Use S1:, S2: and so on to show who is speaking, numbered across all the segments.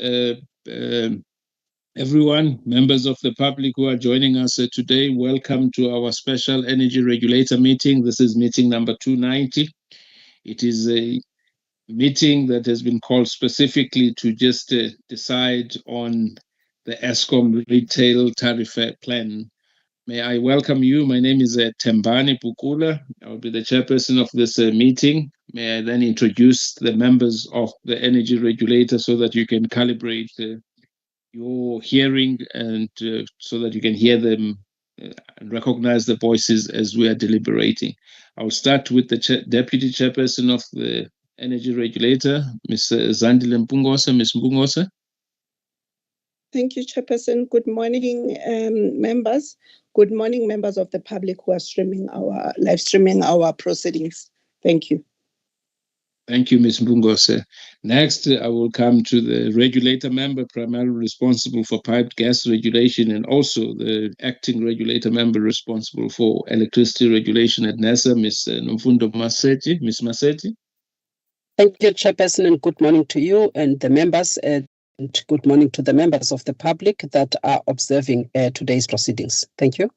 S1: uh, everyone, members of the public who are joining us today. Welcome to our special Energy Regulator meeting. This is meeting number 290. It is a meeting that has been called specifically to just decide on the Eskom retail tariff plan. May I welcome you. My name is Tembani Pukula. I will be the chairperson of this meeting. May I then introduce the members of the Energy Regulator so that you can calibrate your hearing and so that you can hear them and recognize the voices as we are deliberating. I'll start with the Deputy Chairperson of the Energy Regulator, Ms. Zandile Mpungose. Ms. Mpungose.
S2: Thank you, Chairperson. Good morning, members. Good morning, members of the public who are live streaming our proceedings. Thank you.
S1: Thank you, Ms. Mpungose. Next, I will come to the regulator member primarily responsible for piped gas regulation and also the acting regulator member responsible for electricity regulation at NESA, Ms. Nomfundo Maseti. Ms. Maseti.
S3: Thank you, Chairperson, and good morning to you and the members, and good morning to the members of the public that are observing today's proceedings. Thank you.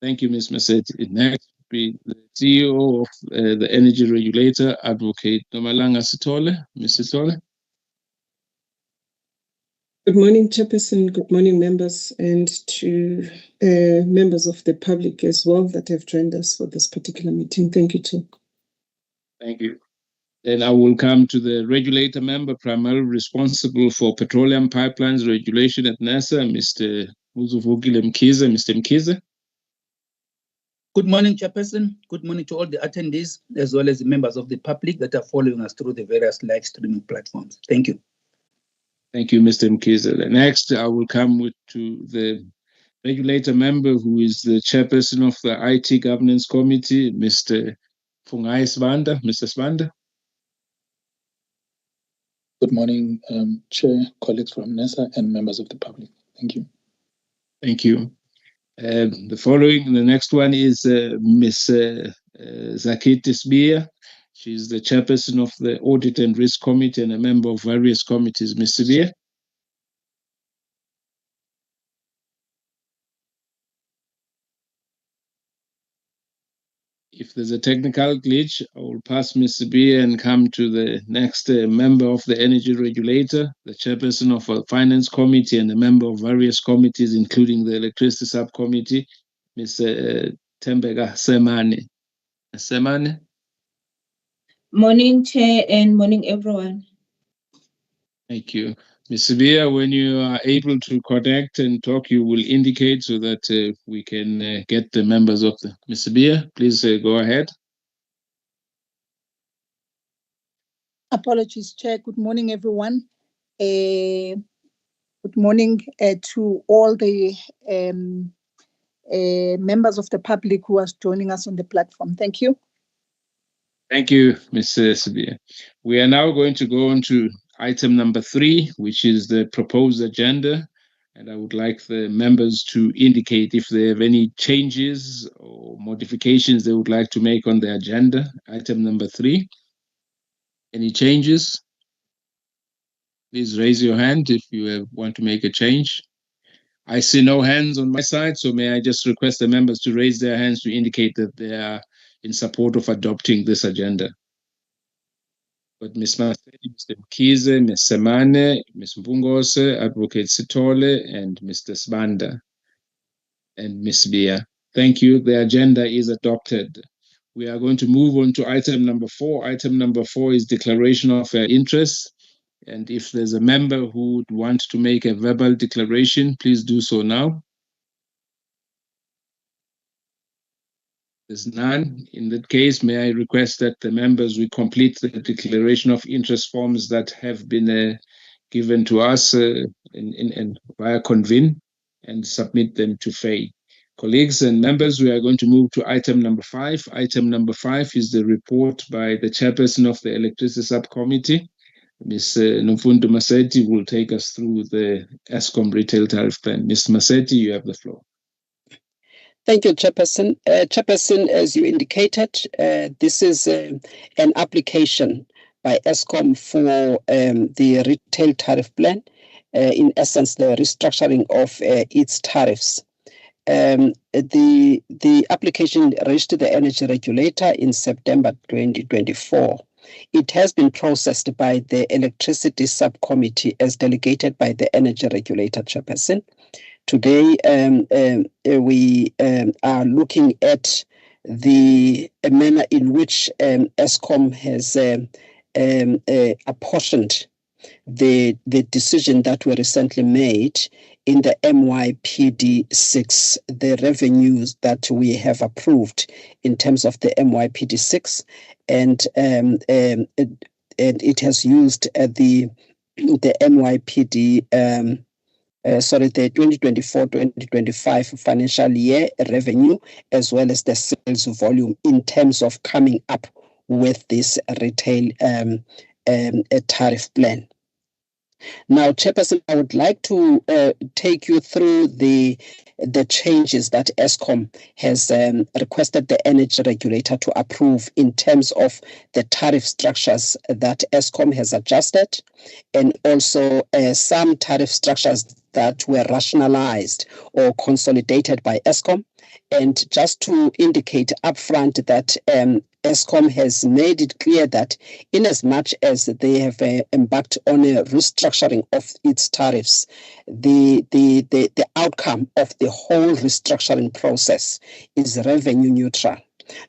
S1: Thank you, Ms. Maseti. Next, be the CEO of the Energy Regulator, Advocate Nomalanga Sithole. Ms. Sithole.
S4: Good morning, Chairperson. Good morning, members, and to members of the public as well that have joined us for this particular meeting. Thank you, Chair.
S1: Thank you. Then I will come to the regulator member primarily responsible for petroleum pipelines regulation at NESA, Mr. Muzuvukile Mkhize. Mr. Mkhize.
S5: Good morning, Chairperson. Good morning to all the attendees, as well as the members of the public that are following us through the various live streaming platforms. Thank you.
S1: Thank you, Mr. Mkhize. Next, I will come to the regulator member who is the chairperson of the IT Governance Committee, Mr. Fungai Sibanda. Mr. Sibanda.
S6: Good morning, Chair, colleagues from NESA, and members of the public. Thank you.
S1: Thank you. The next one is Ms. Zakit Sibia. She's the chairperson of the Audit and Risk Committee and a member of various committees. Ms. Sibia. If there's a technical glitch, I will pass Ms. Sibia and come to the next member of the Energy Regulator, the chairperson of the Finance Committee and a member of various committees, including the Electricity Subcommittee, Ms. Tembega Semane. Semane.
S7: Morning, Chair, and morning, everyone.
S1: Thank you. Ms. Sibia, when you are able to connect and talk, you will indicate so that we can get the members of the... Ms. Sibia, please go ahead.
S2: Apologies, Chair. Good morning, everyone. Good morning to all the members of the public who are joining us on the platform. Thank you.
S1: Thank you, Ms. Sibia. We are now going to go on to item number 3, which is the proposed agenda. And I would like the members to indicate if they have any changes or modifications they would like to make on the agenda. Item number 3. Any changes? Please raise your hand if you want to make a change. I see no hands on my side, so may I just request the members to raise their hands to indicate that they are in support of adopting this agenda. But Ms. Maseti, Mr. Mkhize, Ms. Semane, Ms. Mpungose, Advocate Sithole, and Mr. Sibanda, and Ms. Bia. Thank you. The agenda is adopted. We are going to move on to item number 4. Item number 4 is declaration of interest. And if there's a member who would want to make a verbal declaration, please do so now. There's none. In that case, may I request that the members will complete the declaration of interest forms that have been given to us via convene and submit them to FAI. Colleagues and members, we are going to move to item number 5. Item number 5 is the report by the chairperson of the Electricity Subcommittee. Ms. Nomfundo Maseti will take us through the Eskom retail tariff plan. Ms. Maseti, you have the floor.
S3: Thank you, Chairperson. Chairperson, as you indicated, this is an application by Eskom for the retail tariff plan, in essence, the restructuring of its tariffs. The application reached the Energy Regulator in September 2024. It has been processed by the Electricity Subcommittee as delegated by the Energy Regulator chairperson. Today, we are looking at the manner in which Eskom has apportioned the decision that were recently made in the MYPD6, the revenues that we have approved in terms of the MYPD6, and it has used the MYPD, the 2024-2025 financial year revenue, as well as the sales volume in terms of coming up with this retail tariff plan. Now, Chairperson, I would like to take you through the changes that Eskom has requested the Energy Regulator to approve in terms of the tariff structures that Eskom has adjusted, and also some tariff structures that were rationalized or consolidated by Eskom. And just to indicate upfront that Eskom has made it clear that in as much as they have embarked on a restructuring of its tariffs, the outcome of the whole restructuring process is revenue neutral.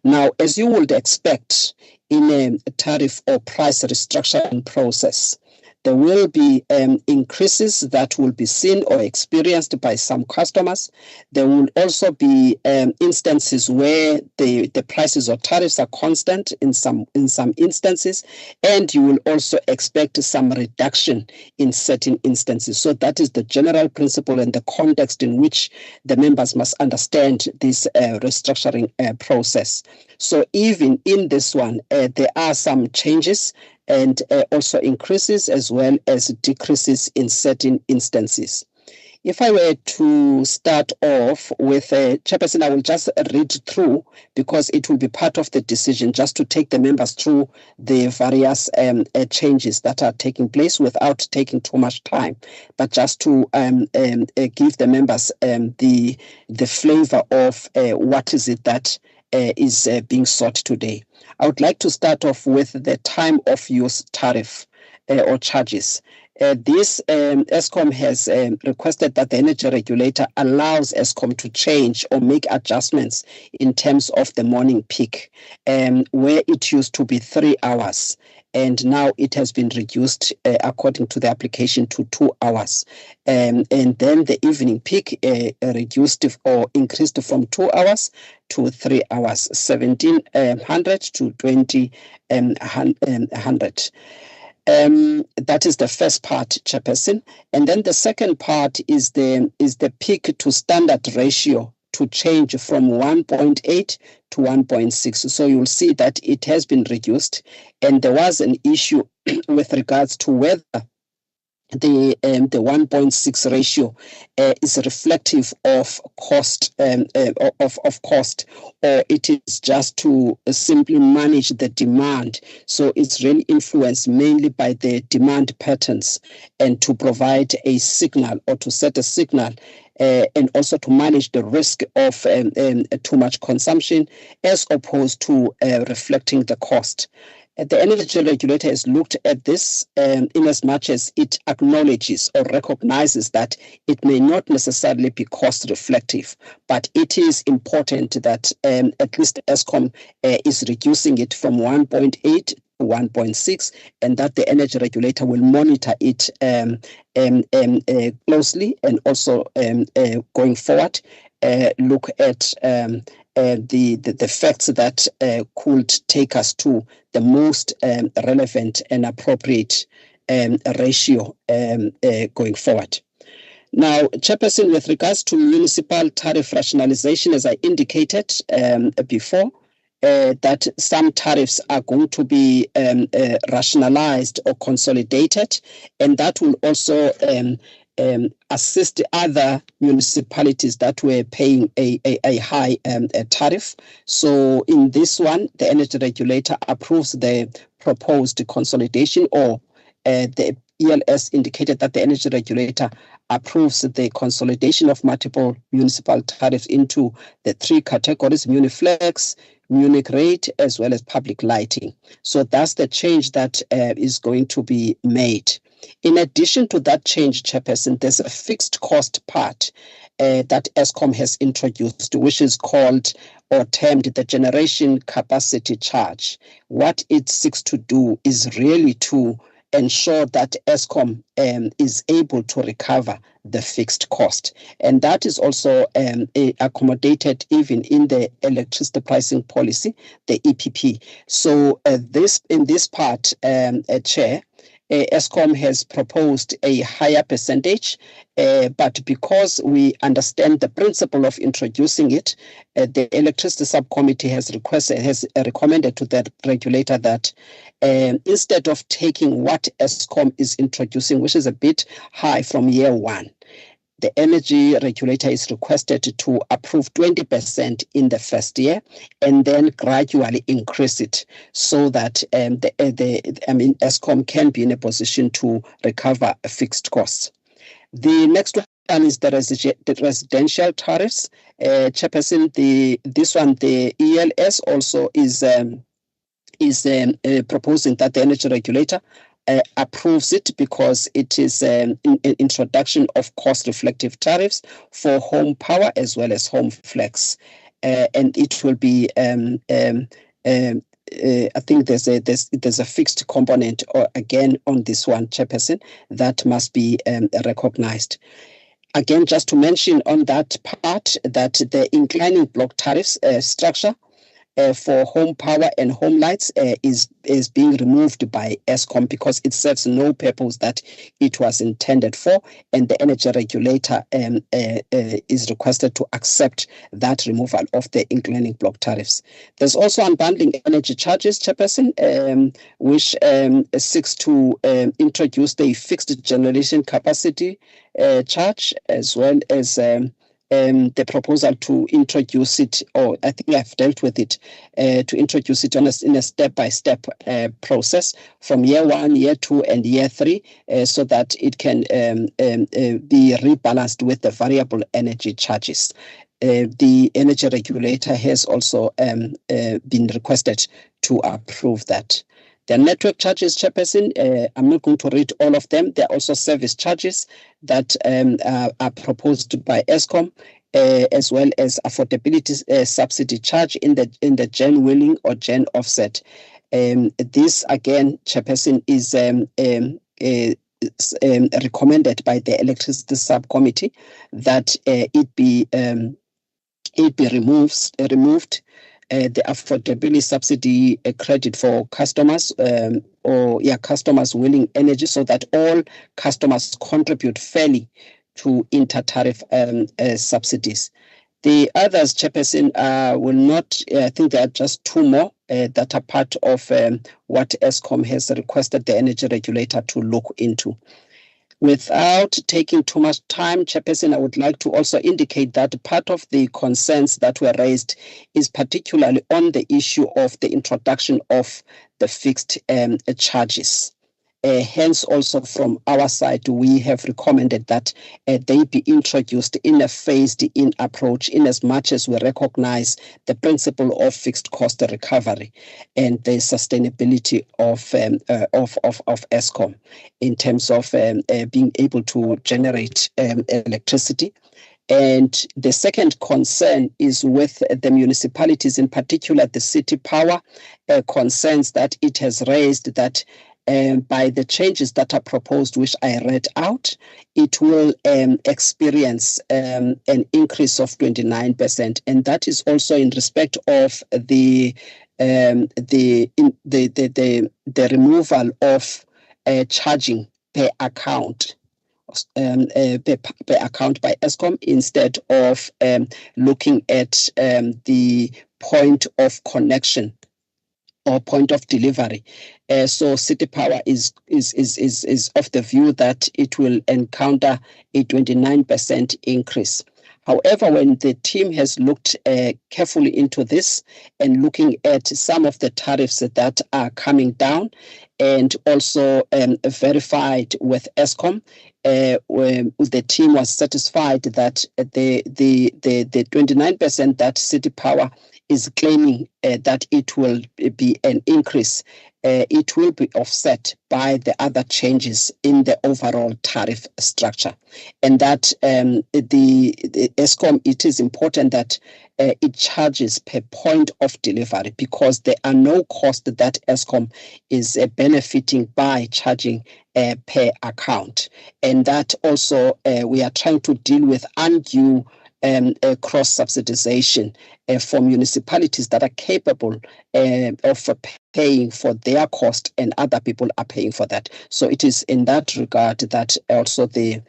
S3: Now, as you would expect in a tariff or price restructuring process, there will be increases that will be seen or experienced by some customers. There will also be instances where the prices or tariffs are constant in some instances, and you will also expect some reduction in certain instances. So that is the general principle and the context in which the members must understand this restructuring process. So even in this one, there are some changes and also increases as well as decreases in certain instances. If I were to start off with Chairperson, I will just read through because it will be part of the decision just to take the members through the various changes that are taking place without taking too much time, but just to give the members the flavor of what is it that is being sought today. I would like to start off with the time of use tariff or charges. This Eskom has requested that the Energy Regulator allows Eskom to change or make adjustments in terms of the morning peak, where it used to be 3 hours. And now it has been reduced according to the application to 2 hours. And then the evening peak reduced or increased from 2 hours to 3 hours, 1700 to 2000. That is the first part, Chairperson. And then the second part is the peak to standard ratio to change from 1.8 to 1.6. So you'll see that it has been reduced. And there was an issue with regards to whether the 1.6 ratio is reflective of cost, of cost, or it is just to simply manage the demand. So it's really influenced mainly by the demand patterns and to provide a signal or to set a signal and also to manage the risk of too much consumption as opposed to reflecting the cost. The Energy Regulator has looked at this in as much as it acknowledges or recognizes that it may not necessarily be cost reflective, but it is important that at least Eskom is reducing it from 1.8 to 1.6, and that the Energy Regulator will monitor it closely and also going forward look at the facts that could take us to the most relevant and appropriate ratio going forward. Now, Chairperson, with regards to municipal tariff rationalization, as I indicated before, that some tariffs are going to be rationalized or consolidated, and that will also assist other municipalities that were paying a high tariff. So in this one, the energy regulator approves the proposed consolidation, or the ELS indicated that the energy regulator approves the consolidation of multiple municipal tariffs into the three categories: Muniflex, Munich rate, as well as public lighting. So that's the change that is going to be made. In addition to that change, Chairperson, there's a fixed cost part that Eskom has introduced, which is called or termed the generation capacity charge. What it seeks to do is really to ensure that Eskom is able to recover the fixed cost. And that is also accommodated even in the electricity pricing policy, the EPP. So in this part, Chair, Eskom has proposed a higher percentage, but because we understand the principle of introducing it, the electricity subcommittee has recommended to the regulator that instead of taking what Eskom is introducing, which is a bit high from year one, the energy regulator is requested to approve 20% in the first year and then gradually increase it so that Eskom can be in a position to recover fixed costs. The next one is the residential tariffs. Chairperson, this one, the ELS also is proposing that the energy regulator approves it because it is an introduction of cost-reflective tariffs for home power as well as home flex, and it will be. I think there's a fixed component, or again on this one, Chairperson, that must be recognized. Again, just to mention on that part that the inclining block tariffs structure for home power and home lights is being removed by Eskom because it serves no purpose that it was intended for, and the energy regulator is requested to accept that removal of the inclining block tariffs. There's also unbundling energy charges, Chairperson, which seeks to introduce the fixed generation capacity charge, as well as the proposal to introduce it, or I think I've dealt with it, to introduce it in a step-by-step process from year 1, year 2, and year 3, so that it can be rebalanced with the variable energy charges. The energy regulator has also been requested to approve that. The network charges, Chairperson, I'm not going to read all of them. There are also service charges that are proposed by Eskom, as well as affordability subsidy charge in the gen wheeling or gen offset. This again, Chairperson, is recommended by the electricity subcommittee that it be removed. The affordability subsidy credit for customers, customers willing energy, so that all customers contribute fairly to inter-tariff subsidies. The others, Chairperson, will not. I think there are just 2 more that are part of what Eskom has requested the energy regulator to look into. Without taking too much time, Chairperson, I would like to also indicate that part of the concerns that were raised is particularly on the issue of the introduction of the fixed charges. Hence, also from our side, we have recommended that they be introduced in a phased-in approach, in as much as we recognize the principle of fixed cost recovery and the sustainability of Eskom in terms of being able to generate electricity. And the second concern is with the municipalities, in particular the city power concerns that it has raised, that by the changes that are proposed, which I read out, it will experience an increase of 29%, and that is also in respect of the removal of charging per account. Per account by Eskom, instead of looking at the point of connection or point of delivery. So City Power is of the view that it will encounter a 29% increase. However, when the team has looked carefully into this and looking at some of the tariffs that are coming down, and also verified with Eskom, the team was satisfied that the 29% that City Power is claiming that it will be an increase, it will be offset by the other changes in the overall tariff structure. And that the Eskom, it is important that it charges per point of delivery, because there are no costs that Eskom is benefiting by charging per account. And that also we are trying to deal with undue cross-subsidization for municipalities that are capable of paying for their cost, and other people are paying for that. So it is in that regard that also the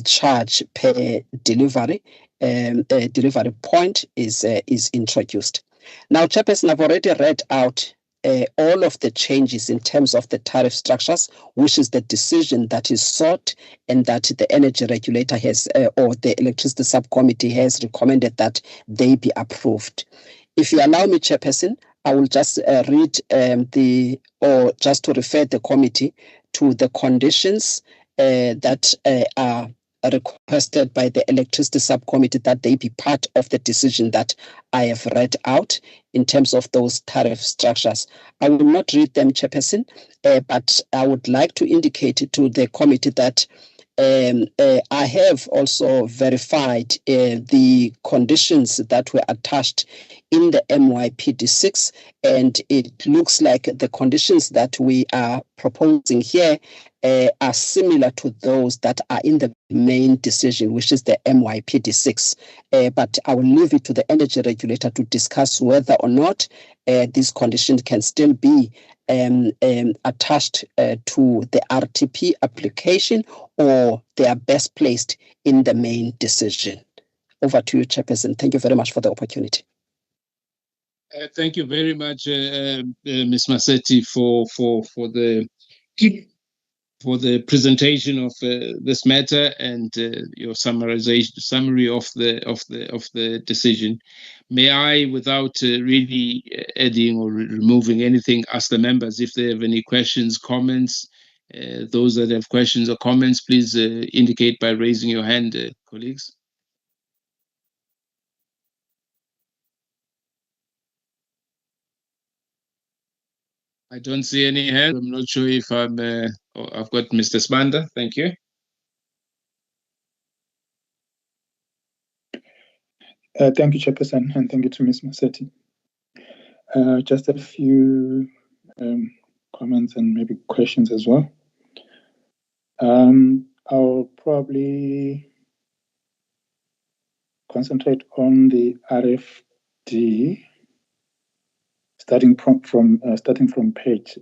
S3: charge per delivery delivery point is introduced. Now, Chairperson, I've already read out all of the changes in terms of the tariff structures, which is the decision that is sought and that the Energy Regulator has, or the Electricity Subcommittee has recommended that they be approved. If you allow me, Chairperson, I will just read or just to refer the committee to the conditions that are requested by the Electricity Subcommittee, that they be part of the decision that I have read out in terms of those tariff structures. I will not read them, Chairperson, but I would like to indicate to the committee that I have also verified the conditions that were attached in the MYPD6, and it looks like the conditions that we are proposing here are similar to those that are in the main decision, which is the MYPD6. But I will leave it to the Energy Regulator to discuss whether or not these conditions can still be attached to the RTP application, or they are best placed in the main decision. Over to you, Chairperson. Thank you very much for the opportunity.
S1: Thank you very much, Ms. Masetti, for the presentation of this matter and your summary of the decision. May I, without really adding or removing anything, ask the members if they have any questions, comments. Those that have questions or comments, please indicate by raising your hand, colleagues. I don't see any hands. I'm not sure if I've got Mr. Sbanda. Thank you.
S6: Thank you, Chairperson, and thank you to Ms. Masetti. Just a few comments and maybe questions as well. I'll probably concentrate on the RFD, starting from page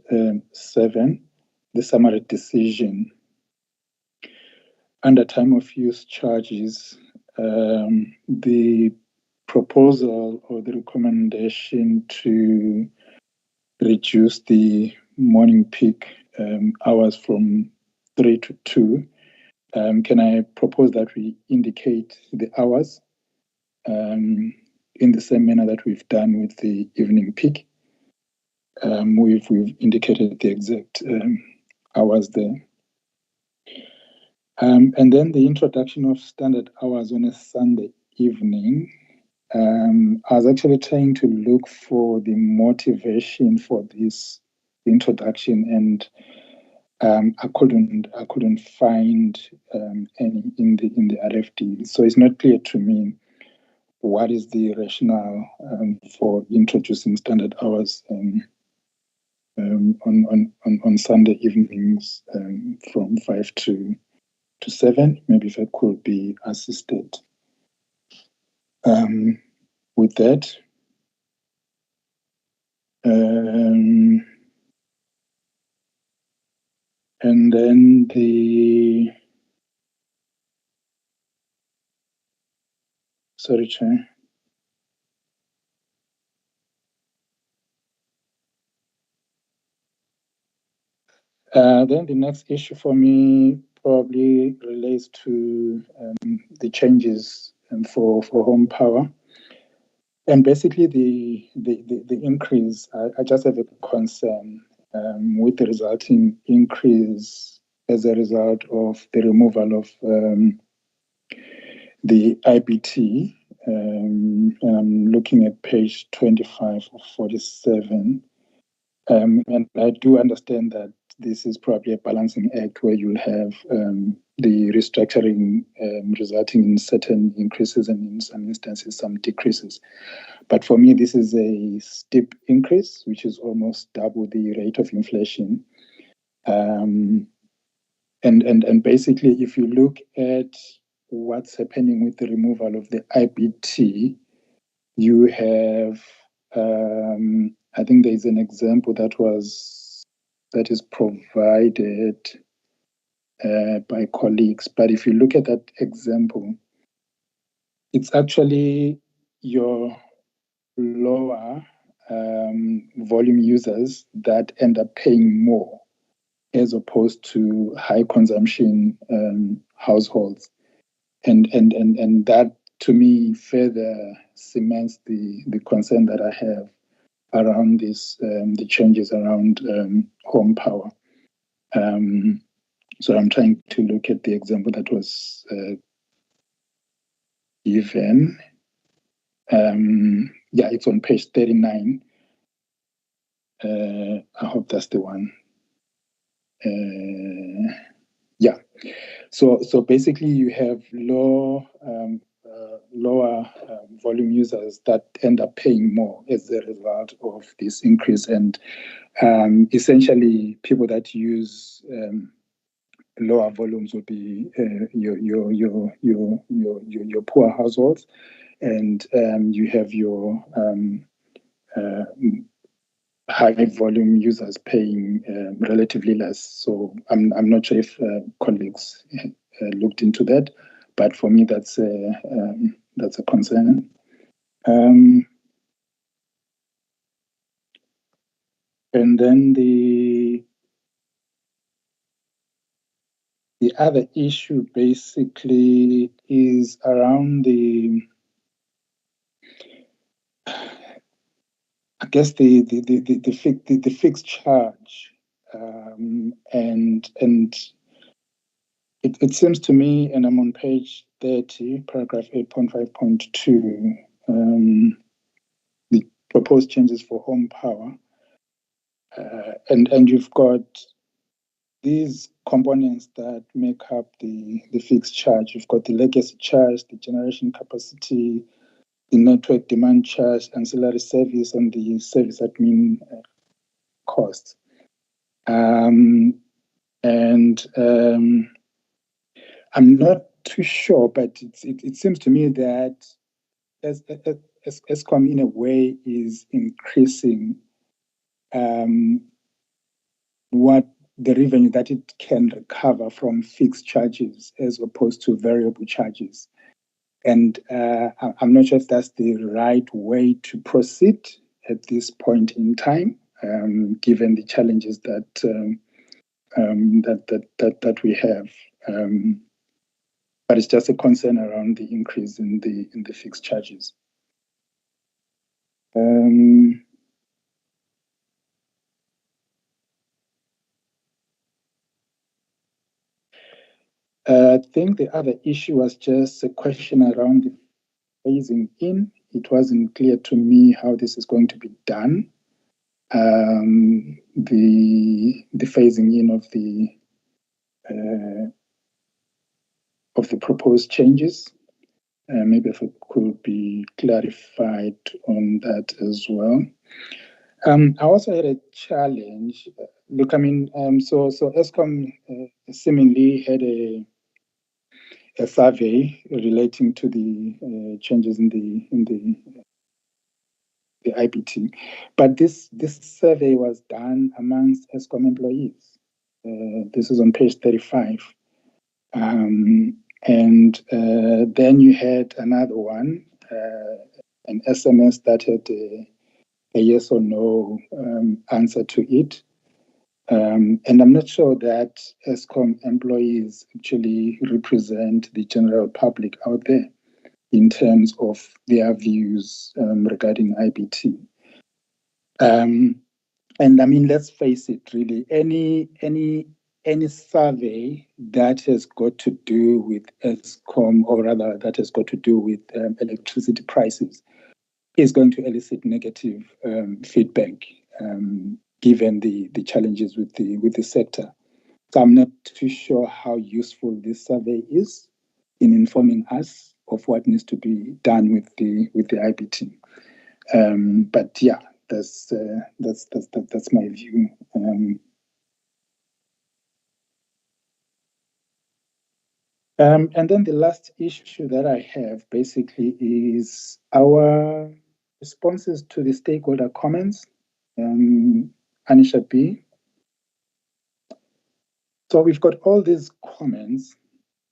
S6: 7, the summary decision. Under time of use charges, the proposal or the recommendation to reduce the morning peak hours from 3 to 2. Can I propose that we indicate the hours in the same manner that we've done with the evening peak? We've indicated the exact hours there. And then the introduction of standard hours on a Sunday evening. I was actually trying to look for the motivation for this introduction, and I couldn't find any in the RFD. So it's not clear to me what is the rationale for introducing standard hours on Sunday evenings from 5 to 7. Maybe if I could be assisted with that. And then sorry, Chair. Then the next issue for me probably relates to the changes for home power. And basically the increase, I just have a concern with the resulting increase as a result of the removal of the IBT. And I'm looking at page 25 of 47. And I do understand that this is probably a balancing act where you'll have the restructuring resulting in certain increases and in some instances some decreases. But for me, this is a steep increase, which is almost double the rate of inflation. And basically, if you look at what's happening with the removal of the IBT, you have, I think there is an example that is provided by colleagues. But if you look at that example, it's actually your lower volume users that end up paying more as opposed to high consumption households. And that to me further cements the concern that I have around this, the changes around home power. So I'm trying to look at the example that was given. Yeah, it's on page 39. I hope that's the one. Yeah. So basically, you have lower volume users that end up paying more as a result of this increase, and essentially people that use lower volumes would be your poor households, and you have your high volume users paying relatively less. So I'm not sure if colleagues looked into that, but for me that's a concern. And then the other issue basically is around the fixed charge, and it seems to me, and I'm on page 30, paragraph 8.5.2, the proposed changes for home power, and you've got these components that make up the fixed charge. You've got the legacy charge, the generation capacity, the network demand charge, ancillary service, and the service admin costs. I'm not too sure, but it seems to me that as Eskom in a way is increasing what the revenue that it can recover from fixed charges as opposed to variable charges. And I'm not sure if that's the right way to proceed at this point in time, given the challenges that we have. But it's just a concern around the increase in the fixed charges. I think the other issue was just a question around the phasing in. It wasn't clear to me how this is going to be done. The phasing in of the proposed changes. Maybe if it could be clarified on that as well. I also had a challenge. Look, I mean, so Eskom seemingly had a survey relating to the changes in the IBT, but this survey was done amongst Eskom employees. This is on page 35, and then you had another one, an SMS that had a yes or no answer to it. And I'm not sure that Eskom employees actually represent the general public out there in terms of their views regarding IBT. And I mean, let's face it, really, any survey that has got to do with Eskom, or rather that has got to do with electricity prices, is going to elicit negative feedback, given the challenges with the sector. So I'm not too sure how useful this survey is in informing us of what needs to be done with the IBT. But yeah, that's my view. And then the last issue that I have basically is our responses to the stakeholder comments. Anisha B. So we've got all these comments,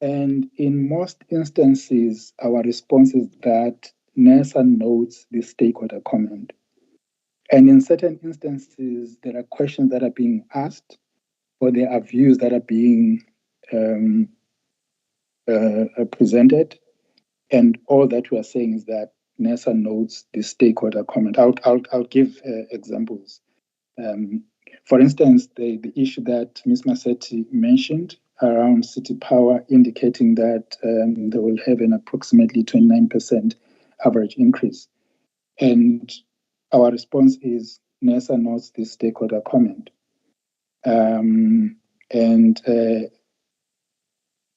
S6: and in most instances, our response is that NERSA notes the stakeholder comment. And in certain instances, there are questions that are being asked, or there are views that are being presented. And all that we are saying is that NERSA notes the stakeholder comment. I'll give examples. For instance, the issue that Ms. Massetti mentioned around City Power, indicating that they will have an approximately 29% average increase. And our response is NERSA notes the stakeholder comment. And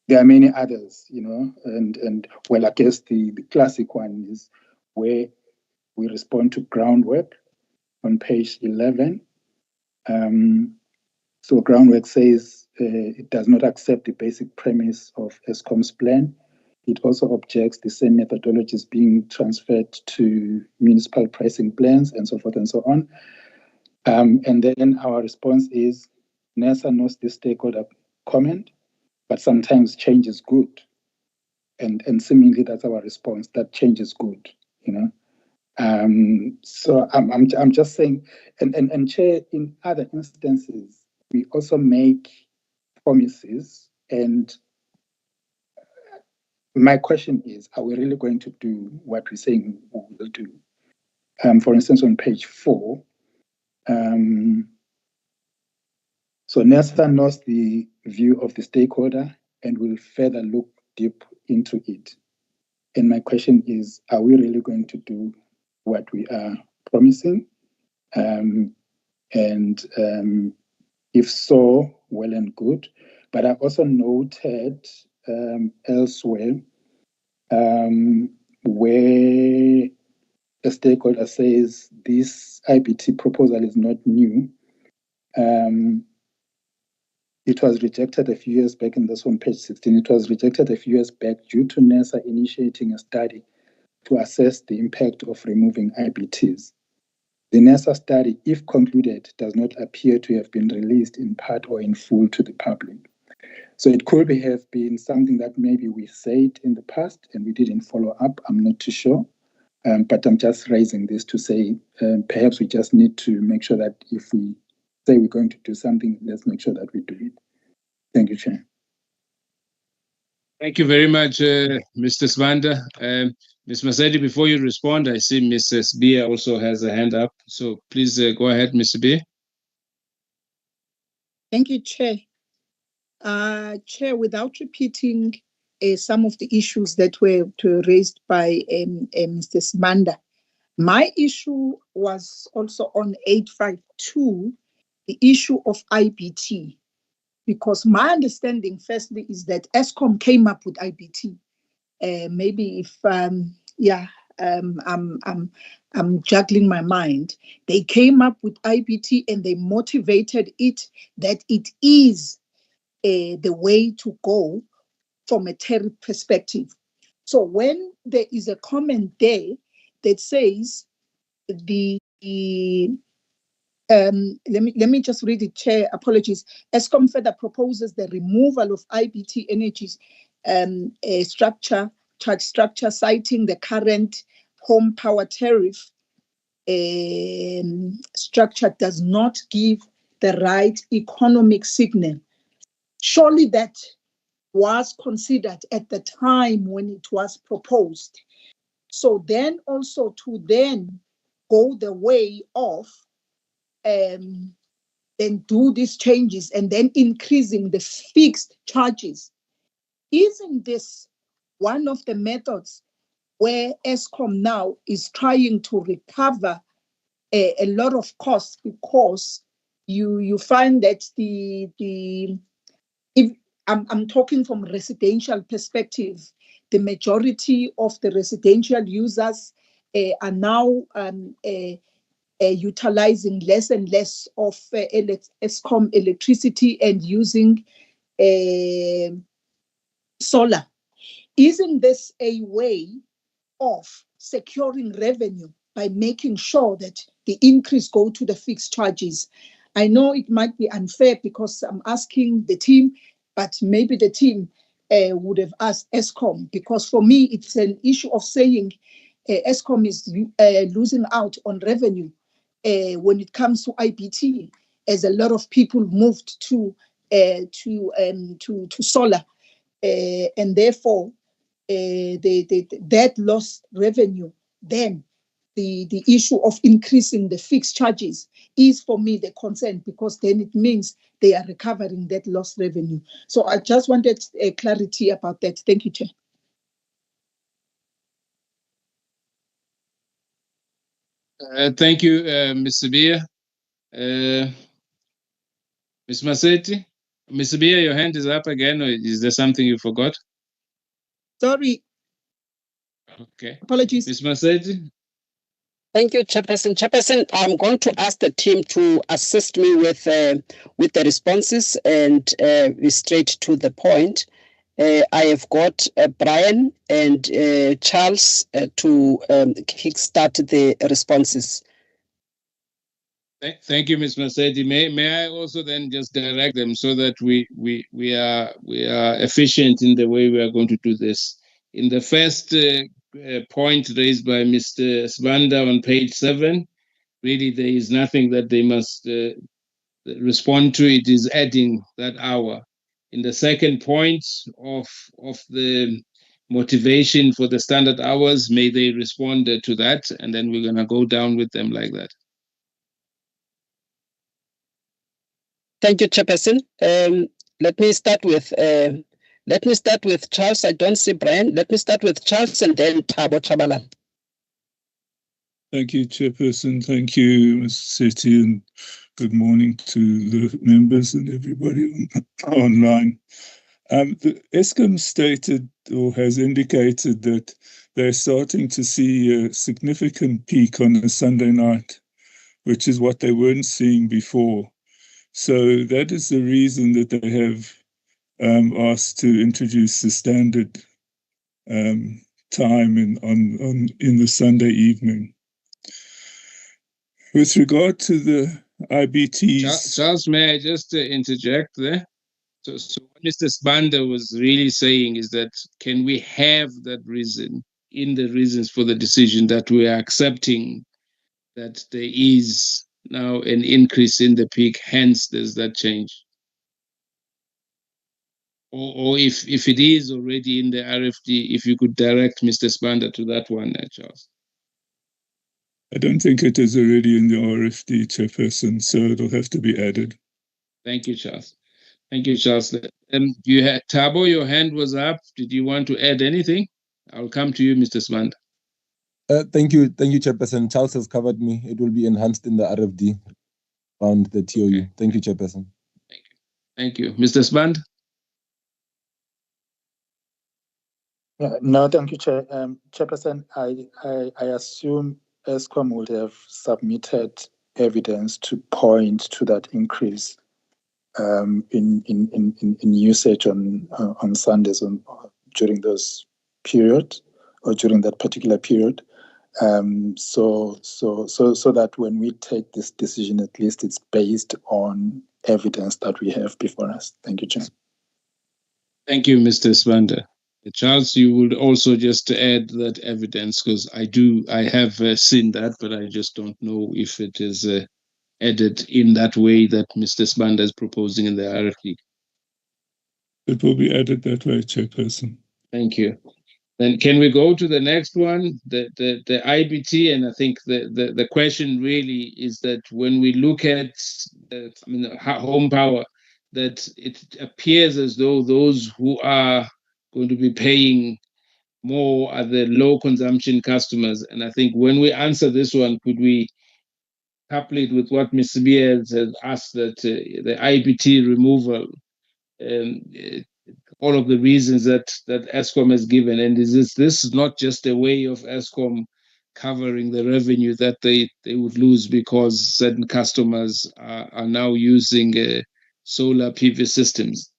S6: there are many others, and well, I guess the classic one is where we respond to groundwork on page 11. So groundwork says it does not accept the basic premise of Eskom's plan. It also objects the same methodologies being transferred to municipal pricing plans and so forth and so on. And then our response is NERSA notes the stakeholder comment, but sometimes change is good. And seemingly that's our response, that change is good, So I'm just saying, and Chair, in other instances, we also make promises, and my question is, are we really going to do what we're saying we will do? For instance, on page 4, so NERSA knows the view of the stakeholder and will further look deep into it. And my question is, are we really going to do what we are promising? If so, well and good. But I also noted elsewhere where a stakeholder says this IBT proposal is not new. It was rejected a few years back, and that's on page 16. It was rejected a few years back due to NERSA initiating a study to assess the impact of removing IBTs. The NERSA study, if concluded, does not appear to have been released in part or in full to the public. So it could have been something that maybe we said in the past and we didn't follow up. I'm not too sure. But I'm just raising this to say perhaps we just need to make sure that if we say we're going to do something, let's make sure that we do it. Thank you, Chair.
S1: Thank you very much, Mr. Svanda. Ms. Massetti, before you respond, I see Mrs. Bia also has a hand up. So please go ahead, Mr. Bia.
S2: Thank you, Chair. Chair, without repeating some of the issues that were raised by Mr. Smanda, my issue was also on 852, the issue of IBT, because my understanding, firstly, is that Eskom came up with IBT. Maybe if, I'm juggling my mind. They came up with IBT and they motivated it that it is the way to go from a tariff perspective. So when there is a comment there that says let me just read it, Chair, apologies. Eskom further proposes the removal of IBT Energy's charge structure, citing the current home power tariff structure does not give the right economic signal. Surely that was considered at the time when it was proposed. So then also to then go the way of then do these changes and then increasing the fixed charges. Isn't this one of the methods where ESCOM now is trying to recover a lot of costs, because you find that if I'm talking from residential perspective, the majority of the residential users are now utilizing less and less of ESCOM electricity and using solar. Isn't this a way of securing revenue by making sure that the increase go to the fixed charges? I know it might be unfair because I'm asking the team, but maybe the team would have asked ESCOM, because for me, it's an issue of saying ESCOM is losing out on revenue when it comes to IBT, as a lot of people moved to solar, and therefore that lost revenue. Then the issue of increasing the fixed charges is, for me, the concern, because then it means they are recovering that lost revenue. So I just wanted clarity about that. Thank you, Chair.
S1: Thank you, Ms. Sibiya. Ms. Maseti? Ms. Sibiya, your hand is up again, or is there something you forgot?
S2: Sorry.
S1: Okay.
S2: Apologies.
S1: Ms. Maseti?
S3: Thank you, Chairperson. Chairperson, I'm going to ask the team to assist me with the responses and be straight to the point. I have got Brian and Charles to kickstart the responses.
S1: Thank you, Ms. Maseti. May I also then just direct them so that we are efficient in the way we are going to do this. In the first point raised by Mr. Sibanda on page 7, really there is nothing that they must respond to. It is adding that hour. In the second point of the motivation for the standard hours, may they respond to that, and then we're going to go down with them like that.
S3: Thank you, Chairperson. Let me start with Charles. I don't see Brian. Let me start with Charles and then Thabo Chabalala.
S8: Thank you, Chairperson. Thank you, Mr. Sethi, and good morning to the members and everybody online. The ESCOM stated or has indicated that they're starting to see a significant peak on a Sunday night, which is what they weren't seeing before. So that is the reason that they have asked to introduce the standard time in the Sunday evening. With regard to the IBTs...
S1: Charles, may I just interject there? So what Mr. Sibanda was really saying is that, can we have that reason in the reasons for the decision, that we are accepting that there is now an increase in the peak, hence there's that change? Or if it is already in the RFD, if you could direct Mr. Sibanda to that one, Charles.
S8: I don't think it is already in the RFD, Chairperson, so it'll have to be added.
S1: Thank you, Charles. Thank you, Charles. You had Thabo, your hand was up. Did you want to add anything? I'll come to you, Mr. Sibanda.
S9: Thank you, Chairperson. Charles has covered me. It will be enhanced in the RFD around the TOU. Okay. Thank you, Chairperson.
S1: Thank you. Mr. Sibanda?
S6: No, thank you, Chair. Chairperson, I assume ESCOM would have submitted evidence to point to that increase in usage on Sundays during those periods, or during that particular period, so that when we take this decision, at least it's based on evidence that we have before us. Thank you, Chair.
S1: Thank you, Mr. Sibanda. Charles, you would also just add that evidence, because I have seen that, but I just don't know if it is added in that way that Mr. Sibanda is proposing in the RFP?
S8: It will be added that way, Chairperson.
S1: Thank you. Then can we go to the next one, the IBT? And I think the question really is that when we look at home power, that it appears as though those who are going to be paying more are the low consumption customers. And I think when we answer this one, could we couple it with what Ms. Beers has asked, that the IBT removal, all of the reasons that Eskom has given, and is this not just a way of Eskom covering the revenue that they would lose because certain customers are now using solar PV systems?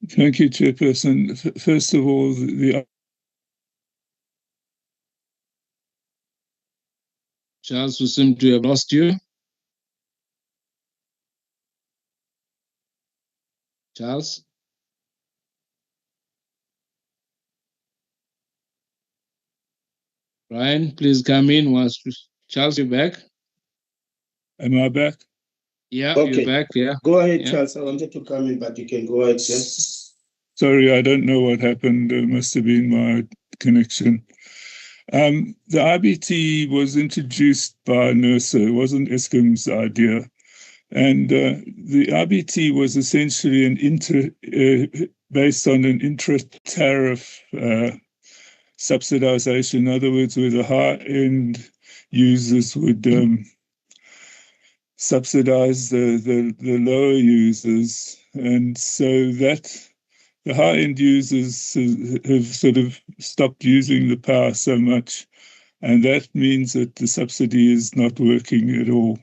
S8: Thank you, Chairperson. First of all,
S1: Charles, we seem to have lost you. Charles? Brian, please come in. Charles, you back?
S8: Am I back?
S1: Yeah, okay. You're back, yeah.
S10: Go ahead,
S1: yeah.
S10: Charles. I wanted to come in, but you can go ahead, yeah.
S8: Sorry, I don't know what happened. It must have been my connection. The IBT was introduced by NERSA. It wasn't Eskom's idea. And the IBT was essentially based on an intra-tariff subsidization. In other words, where the high-end users would subsidize the lower users. And so that the high-end users have sort of stopped using the power so much. And that means that the subsidy is not working at all.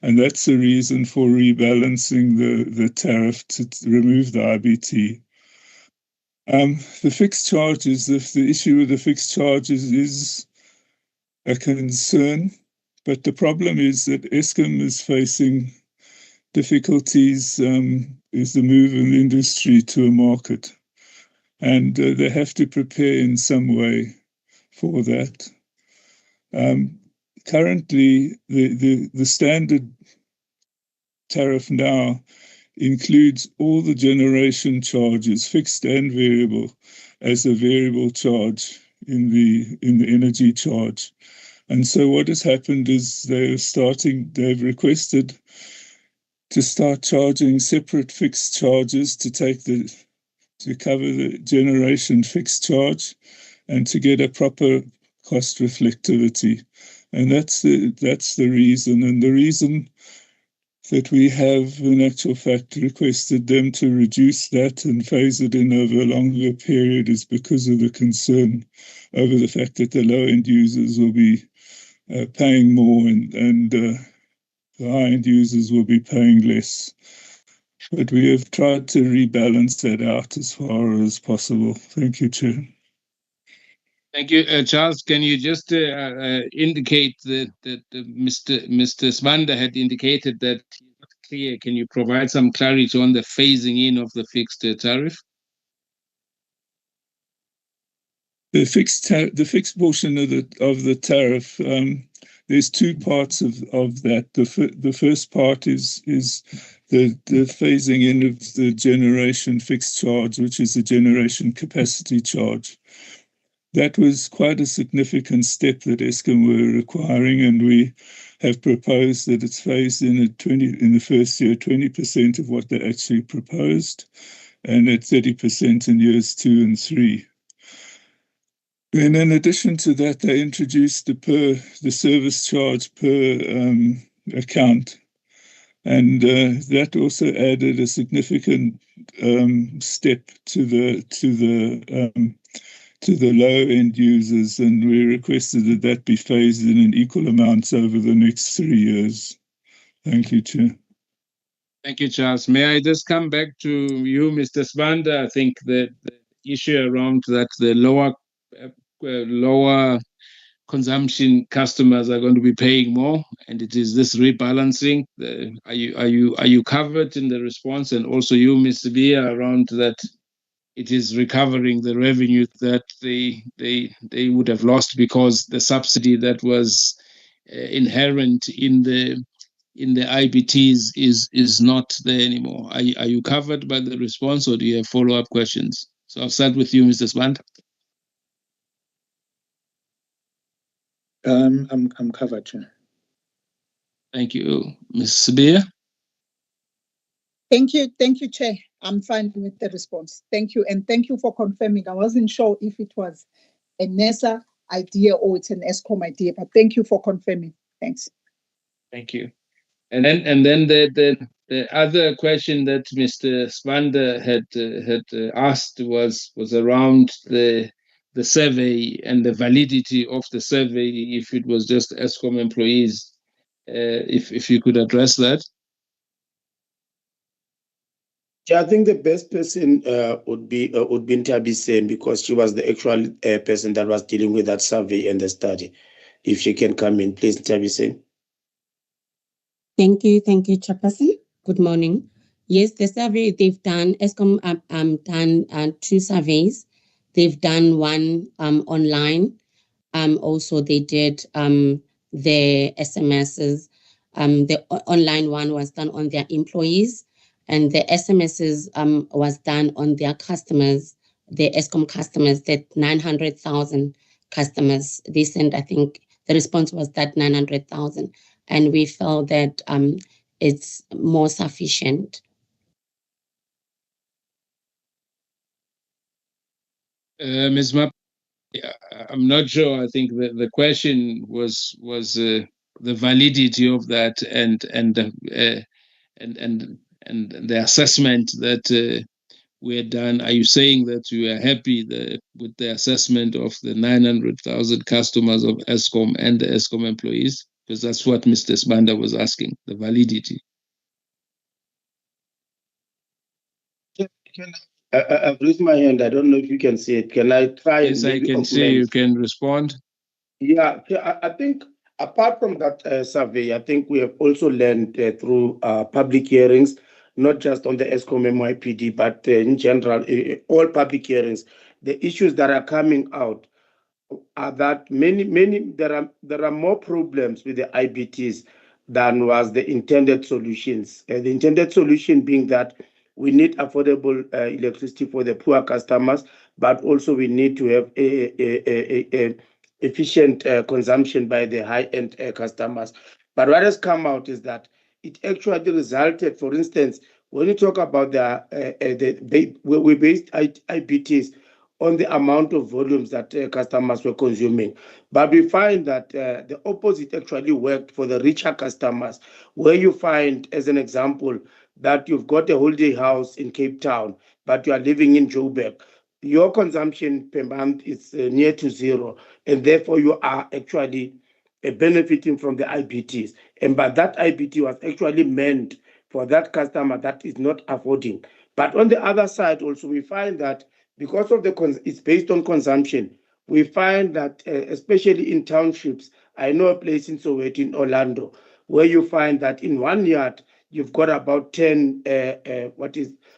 S8: And that's the reason for rebalancing the tariff to remove the IBT. The fixed charges, the issue with the fixed charges is a concern, but the problem is that Eskom is facing difficulties, is the move in the industry to a market. And they have to prepare in some way for that. Currently, the standard tariff now includes all the generation charges, fixed and variable, as a variable charge in the energy charge. And so what has happened is they've requested to start charging separate fixed charges to cover the generation fixed charge and to get a proper cost reflectivity. And that's the reason. And the reason that we have, in actual fact, requested them to reduce that and phase it in over a longer period is because of the concern over the fact that the low-end users will be paying more and the high-end users will be paying less. But we have tried to rebalance that out as far as possible. Thank you, Chair.
S1: Thank you, Charles. Can you just indicate that Mr. Sibanda had indicated that he's not clear? Can you provide some clarity on the phasing in of the fixed tariff?
S8: The fixed portion of the tariff. There's two parts of that. The first part is the phasing in of the generation fixed charge, which is the generation capacity charge. That was quite a significant step that Eskom were requiring, and we have proposed that it's phased in at in the first year, 20% of what they actually proposed, and at 30% in years 2 and 3. And in addition to that, they introduced the service charge per account, and that also added a significant step to the low-end users, and we requested that be phased in equal amounts over the next 3 years. Thank you, Chair.
S1: Thank you, Charles. May I just come back to you, Mr. Sibanda? I think the issue around that the lower consumption customers are going to be paying more, and it is this rebalancing. Are you covered in the response? And also you, Mr. Bia, around that it is recovering the revenue that they would have lost because the subsidy that was inherent in the IBTs is not there anymore. Are you covered by the response, or do you have follow-up questions? So I'll start with you, Mr. Spand.
S6: I'm covered, Chair.
S1: Thank you. Ms. Sabia?
S2: Thank you, Chair. I'm fine with the response. Thank you, and thank you for confirming. I wasn't sure if it was a NESA idea or it's an ESCOM idea, but thank you for confirming. Thanks.
S1: Thank you. And then the other question that Mr. Spander had asked was around the survey and the validity of the survey, if it was just ESCOM employees. If you could address that.
S10: Yeah, I think the best person would be Ntabi Sen, because she was the actual person that was dealing with that survey and the study. If she can come in, please, Ntabi Sen.
S11: Thank you, Chairperson. Good morning. Yes, the survey they've done, ESCOM done 2 surveys. They've done one online. Also, they did the SMSs. The online one was done on their employees, and the SMSs was done on their customers, the ESCOM customers, that 900,000 customers. They sent, I think, the response was that 900,000. And we felt that it's more sufficient.
S1: Ms. Map, I'm not sure. I think the question was the validity of that and the assessment that we had done. Are you saying that you are happy with the assessment of the 900,000 customers of ESCOM and the ESCOM employees? Because that's what Mr. Spanda was asking, the validity.
S10: I've raised my hand. I don't know if you can see it. Can I try?
S1: Yes, I can see you can respond.
S10: Yeah, I think apart from that survey, I think we have also learned through public hearings, not just on the ESCOM MYPD, but in general, all public hearings, the issues that are coming out are that there are more problems with the IBTs than was the intended solutions. The intended solution being that we need affordable electricity for the poor customers, but also we need to have a efficient consumption by the high-end customers. But what has come out is that it actually resulted, for instance, when you talk about we based IBTs on the amount of volumes that customers were consuming. But we find that the opposite actually worked for the richer customers, where you find, as an example, that you've got a holiday house in Cape Town, but you are living in Joburg. Your consumption per month is near to zero, and therefore you are actually benefiting from the IBTs. And but that IBT was actually meant for that customer that is not affording. But on the other side, also, we find that because of it's based on consumption, we find that especially in townships, I know a place in Soweto, in Orlando, where you find that in one yard you've got about 10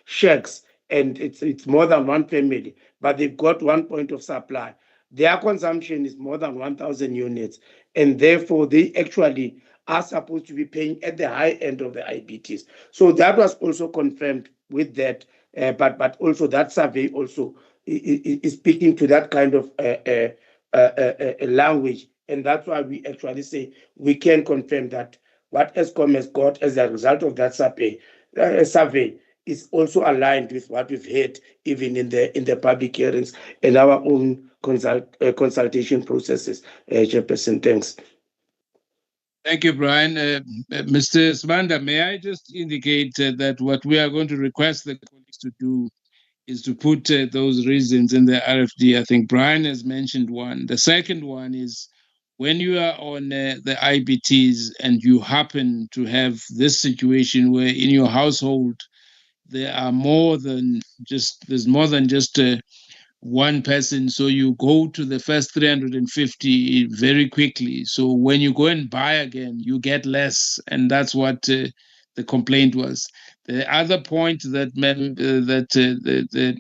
S10: shacks, and it's more than one family, but they've got one point of supply. Their consumption is more than 1,000 units, and therefore they actually are supposed to be paying at the high end of the IBTs. So that was also confirmed with that. But also that survey also is speaking to that kind of language, and that's why we actually say we can confirm that what ESCOM has got as a result of that survey is also aligned with what we've heard even in the public hearings and our own consultation processes. Chairperson, thanks.
S1: Thank you, Brian. Mr. Svanda, may I just indicate that what we are going to request the colleagues to do is to put those reasons in the RFD. I think Brian has mentioned one. The second one is when you are on the IBTs and you happen to have this situation where in your household there are there's more than just one person, so you go to the first 350 very quickly. So when you go and buy again, you get less, and that's what the complaint was. The other point that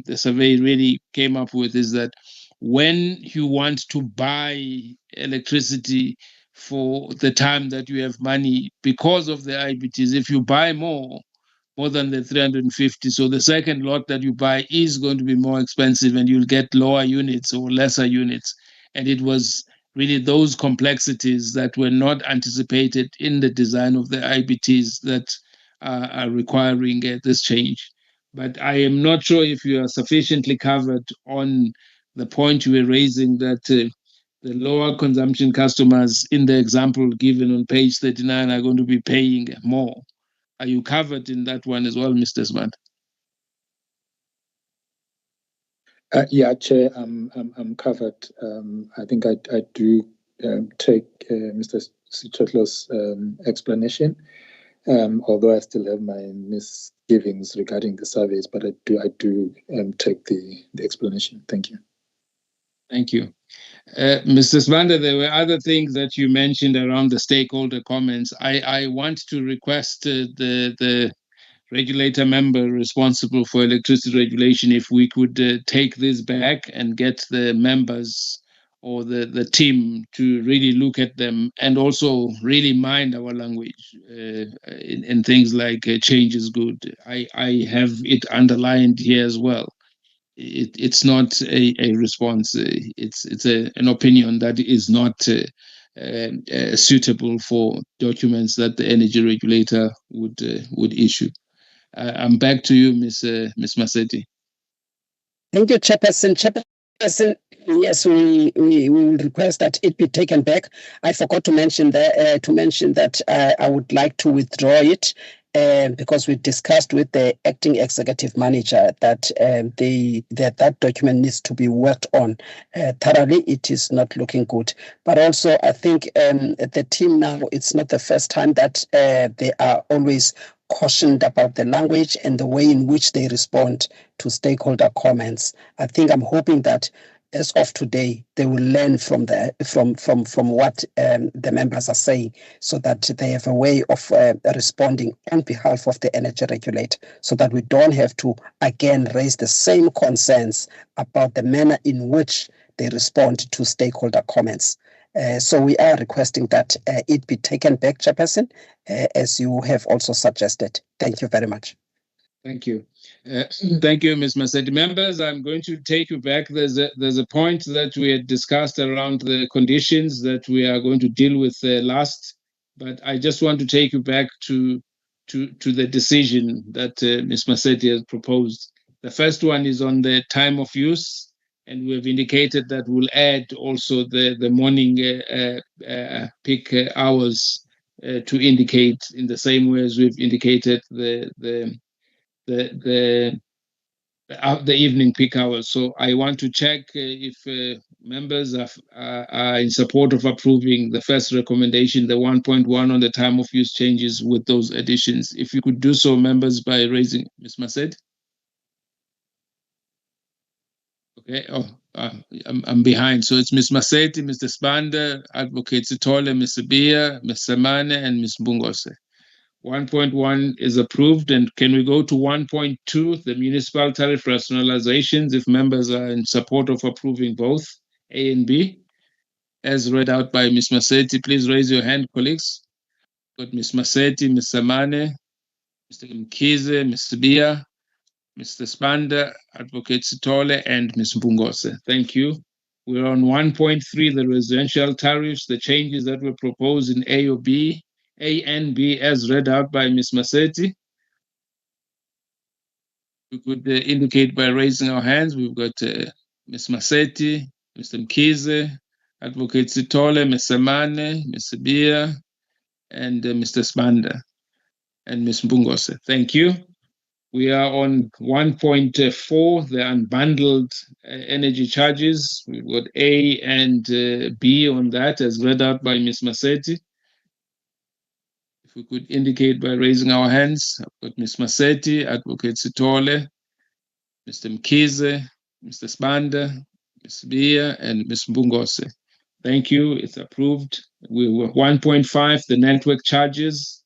S1: the survey really came up with is that when you want to buy electricity for the time that you have money because of the IBTs. If you buy more than the 350, so the second lot that you buy is going to be more expensive and you'll get lower units or lesser units. And it was really those complexities that were not anticipated in the design of the IBTs that are requiring this change. But I am not sure if you are sufficiently covered on the point you were raising that the lower consumption customers in the example given on page 39 are going to be paying more. Are you covered in that one as well, Mr. Smart?
S6: Yeah, Chair, I'm covered. I think I do take Mr. Sitotlo's explanation, although I still have my misgivings regarding the surveys, but I do take the explanation. Thank you.
S1: Thank you. Mr. Smander, there were other things that you mentioned around the stakeholder comments. I want to request the regulator member responsible for electricity regulation if we could take this back and get the members or the team to really look at them and also really mind our language in things like change is good. I have it underlined here as well. It's not a response. It's an opinion that is not suitable for documents that the energy regulator would issue. I'm back to you, Ms. Maseti.
S3: Thank you, Chairperson. Chairperson, yes, we will request that it be taken back. I forgot to mention that I would like to withdraw it because we discussed with the acting executive manager that that document needs to be worked on thoroughly. It is not looking good. But also, I think the team now, it's not the first time that they are always cautioned about the language and the way in which they respond to stakeholder comments. I think I'm hoping that as of today, they will learn from what the members are saying, so that they have a way of responding on behalf of the energy regulator, so that we don't have to again raise the same concerns about the manner in which they respond to stakeholder comments. So we are requesting that it be taken back, Chairperson, as you have also suggested. Thank you very much.
S1: Thank you. Thank you, Ms. Maseti. Members, I'm going to take you back. There's a point that we had discussed around the conditions that we are going to deal with last, but I just want to take you back to the decision that Ms. Maseti has proposed. The first one is on the time of use, and we have indicated that we'll add also the morning peak hours to indicate in the same way as we've indicated the evening peak hours. So I want to check if members are in support of approving the first recommendation, the 1.1 on the time of use changes with those additions. If you could do so, members, by raising Ms. Mased. Okay. Oh, I'm behind. So it's Ms. Maseti, Mr. Spander, Advocate Sitole, Ms. Bia, Ms. Samane, and Ms. Bungose. 1.1 is approved, and can we go to 1.2, the municipal tariff rationalizations, if members are in support of approving both A and B, as read out by Ms. Maseti? Please raise your hand, colleagues. Got Ms. Maseti, Ms. Samane, Mr. Mkize, Ms. Bia, Mr. Spander, Advocate Sitole, and Ms. Bungose. Thank you. We're on 1.3, the residential tariffs, the changes that were proposed in A or B, A and B, as read out by Ms. Maseti. We could indicate by raising our hands. We've got Ms. Maseti, Mr. Mkize, Advocate Sitole, Ms. Samane, Ms. Bia, and Mr. Spander, and Ms. Mbungose. Thank you. We are on 1.4, the unbundled energy charges. We've got A and B on that, as read out by Ms. Maseti. If we could indicate by raising our hands. I've got Ms. Maseti, Advocate Sitole, Mr. Mkize, Mr. Spander, Ms. Bia, and Ms. Mbungose. Thank you. It's approved. We were 1.5, the network charges.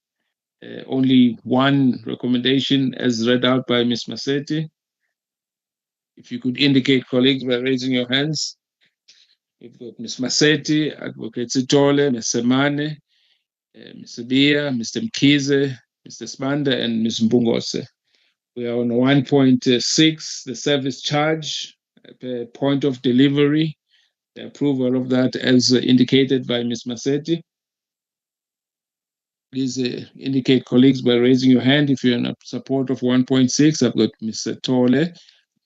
S1: Only one recommendation as read out by Ms. Maseti. If you could indicate, colleagues, by raising your hands. We've got Ms. Maseti, Advocate Sitole, Ms. Semane, Mr. Bia, Mr. Mkize, Mr. Spanda, and Ms. Mbungose. We are on 1.6, the service charge per point of delivery. The approval of that as indicated by Ms. Maseti. Please indicate, colleagues, by raising your hand if you're in support of 1.6. I've got Mr. Tole,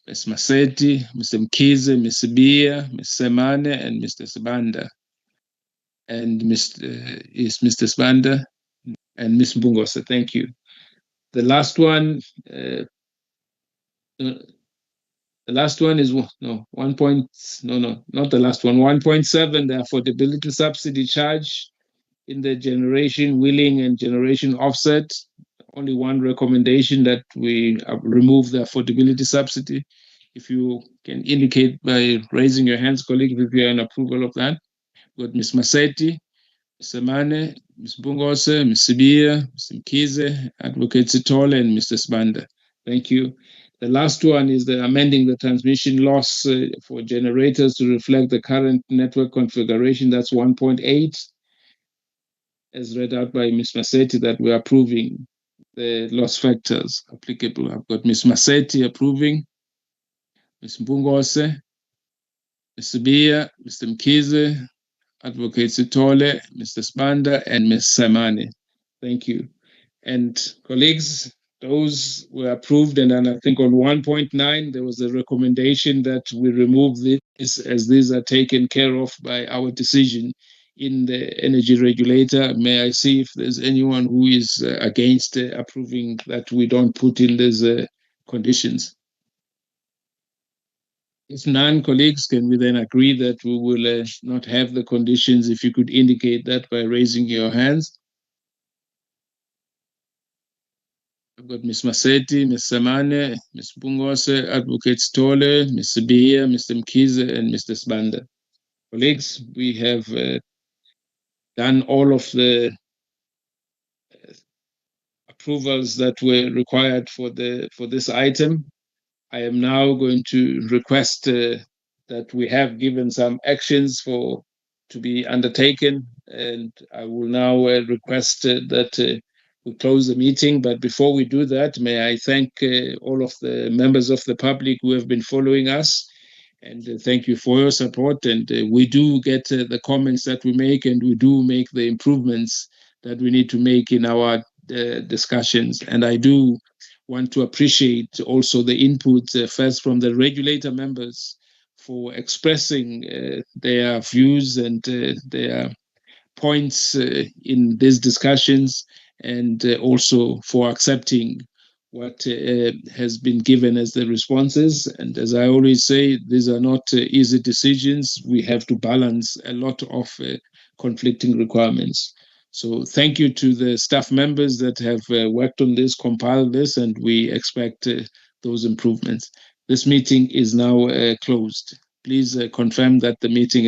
S1: Ms. Maseti, Mr. Mkize, Ms. Bia, Ms. Semane, and Mr. Sibanda. And Mr. Sibanda and Ms. Mbungose. Thank you. The last one, is not the last one. 1.7, the affordability subsidy charge in the generation wheeling and generation offset. Only one recommendation, that we remove the affordability subsidy. If you can indicate by raising your hands, colleagues, if you are in approval of that. We've got Ms. Maseti, Ms. Semane, Ms. Bungose, Ms. Sibia, Mr. Mkize, Advocate Sitole, and Mr. Spanda. Thank you. The last one is the amending the transmission loss for generators to reflect the current network configuration. That's 1.8, as read out by Ms. Maseti, that we're approving the loss factors applicable. I've got Ms. Maseti approving, Ms. Mbungose, Mr. Bia, Mr. Mkize, Advocate Sitole, Mr. Spanda, and Ms. Semane. Thank you. And colleagues, those were approved. And then I think on 1.9, there was a recommendation that we remove this, as these are taken care of by our decision in the Energy Regulator. May I see if there's anyone who is against approving that we don't put in these conditions? If none, colleagues, can we then agree that we will not have the conditions? If you could indicate that by raising your hands. I've got Ms. Maseti, Ms. Semane, Ms. Bungose, Advocate Stole, Mr. Bia, Mr. Mkize, and Mr. Spanda. Colleagues, we have done all of the approvals that were required for this item. I am now going to request that we have given some actions to be undertaken, and I will now request that we close the meeting. But before we do that, may I thank all of the members of the public who have been following us, and thank you for your support. And we do get the comments that we make, and we do make the improvements that we need to make in our discussions. And I do want to appreciate also the input first from the regulator members for expressing their views and their points in these discussions, and also for accepting what has been given as the responses. And as I always say, these are not easy decisions. We have to balance a lot of conflicting requirements. So thank you to the staff members that have worked on this, compiled this, and we expect those improvements. This meeting is now closed. Please confirm that the meeting